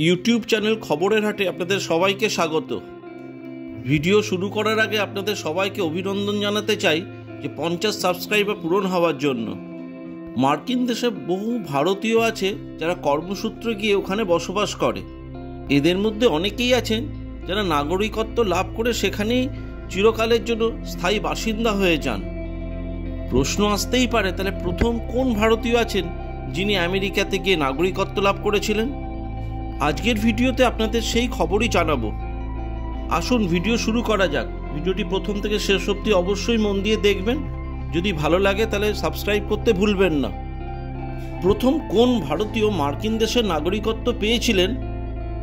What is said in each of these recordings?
YouTube channel খবরের হাটে আপনাদের সবাইকে স্বাগত। ভিডিও শুরু করার আগে আপনাদের সবাইকে অভিনন্দন জানাতে চাই যে 50 সাবস্ক্রাইবার পূরণ হওয়ার জন্য। মার্কিন দেশে বহু ভারতীয় আছে যারা কর্মসূত্রে গিয়ে ওখানে বসবাস করে। এদের মধ্যে অনেকেই আছেন যারা নাগরিকত্ব লাভ করে সেখানেই চিরকালের জন্য স্থায়ী বাসিন্দা হয়ে যান। প্রশ্ন আসতেই পারে, তাহলে প্রথম কোন ভারতীয় আছেন যিনি আমেরিকাতে গিয়ে নাগরিকত্ব লাভ করেছিলেন? আজকের ভিডিওতে আপনাদের সেই খবরই জানাবো। আসুন ভিডিও শুরু করা যাক। ভিডিওটি প্রথম থেকে শেষ অবধি অবশ্যই মন দিয়ে দেখবেন। যদি ভালো লাগে তাহলে সাবস্ক্রাইব করতে ভুলবেন না। প্রথম কোন ভারতীয় মার্কিন দেশের নাগরিকত্ব পেয়েছিলেন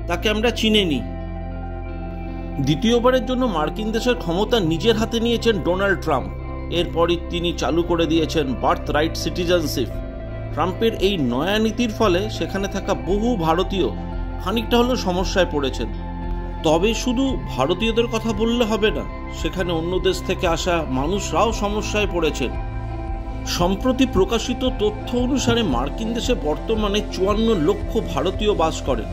তাকে আমরা চিনে নিই। দ্বিতীয়বারের জন্য মার্কিন দেশের ক্ষমতা নিজের হাতে নিয়েছেন ডোনাল্ড ট্রাম্প। এরপরই তিনি চালু করে দিয়েছেন বার্থ রাইট সিটিজেনশিপ। ট্রাম্পের এই নয়া নীতির ফলে সেখানে থাকা বহু ভারতীয় খানিকটা হলেও সমস্যায় পড়েছেন। তবে শুধু ভারতীয়দের কথা বললে হবে না, সেখানে অন্য দেশ থেকে আসা মানুষরাও সমস্যায় পড়েছেন। সম্প্রতি প্রকাশিত তথ্য অনুসারে মার্কিন দেশে বর্তমানে 54 লক্ষ ভারতীয় বাস করেন।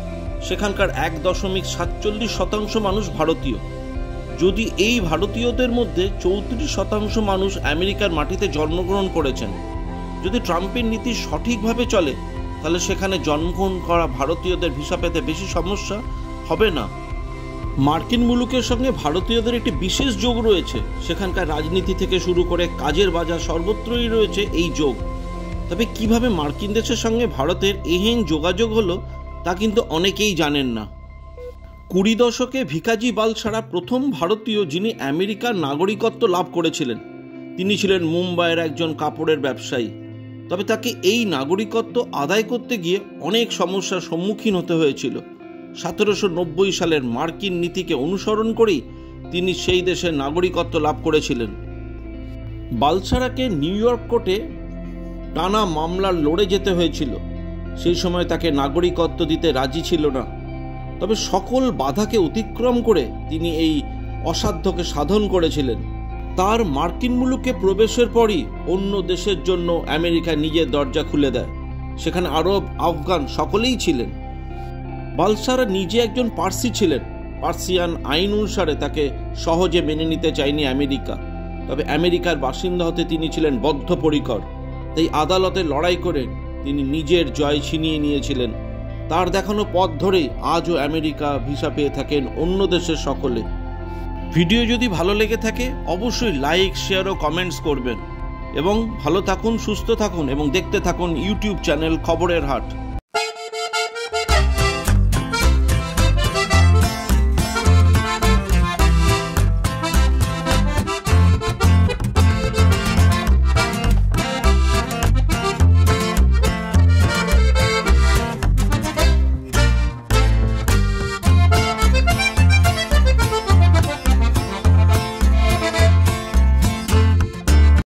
সেখানকার 1.47% মানুষ ভারতীয়। যদি এই ভারতীয়দের মধ্যে 34% মানুষ আমেরিকার মাটিতে জন্মগ্রহণ করেছেন। যদি ট্রাম্পের নীতি সঠিকভাবে চলে তাহলে সেখানে জন্মগ্রহণ করা ভারতীয়দের ভিসা পেতে বেশি সমস্যা হবে না। মার্কিন মুলুকের সঙ্গে ভারতীয়দের একটি বিশেষ যোগ রয়েছে। সেখানকার রাজনীতি থেকে শুরু করে কাজের বাজার সর্বত্রই রয়েছে এই যোগ। তবে কিভাবে মার্কিন দেশের সঙ্গে ভারতের এহেন যোগাযোগ হলো তা কিন্তু অনেকেই জানেন না। 20 দশকে ভিকাজি বালসারা প্রথম ভারতীয় যিনি আমেরিকার নাগরিকত্ব লাভ করেছিলেন। তিনি ছিলেন মুম্বাইয়ের একজন কাপড়ের ব্যবসায়ী। তবে তাকে এই নাগরিকত্ব আদায় করতে গিয়ে অনেক সমস্যার সম্মুখীন হতে হয়েছিল। 1790 সালের মার্কিন নীতিকে অনুসরণ করেই তিনি সেই দেশের নাগরিকত্ব লাভ করেছিলেন। বালসারাকে নিউ ইয়র্ক কোর্টে টানা মামলা লড়ে যেতে হয়েছিল। সেই সময় তাকে নাগরিকত্ব দিতে রাজি ছিল না। তবে সকল বাধাকে অতিক্রম করে তিনি এই অসাধ্যকে সাধন করেছিলেন। তার মার্কিন মুলুকে প্রবেশের পরই অন্য দেশের জন্য আমেরিকা নিজের দরজা খুলে দেয়। সেখানে আরব, আফগান সকলেই ছিলেন। বালসারা নিজে একজন পার্সি ছিলেন। পার্সিয়ান আইন অনুসারে তাকে সহজে মেনে নিতে চায়নি আমেরিকা। তবে আমেরিকার বাসিন্দা হতে তিনি ছিলেন বদ্ধপরিকর। তাই আদালতে লড়াই করে তিনি নিজের জয় ছিনিয়ে নিয়েছিলেন। তার দেখানো পথ ধরেই আজও আমেরিকা ভিসা পেয়ে থাকেন অন্য দেশের সকলে। ভিডিও যদি ভালো লেগে থাকে অবশ্যই লাইক, শেয়ার ও কমেন্টস করবেন। এবং ভালো থাকুন, সুস্থ থাকুন এবং দেখতে থাকুন ইউটিউব চ্যানেল খবরের হাট।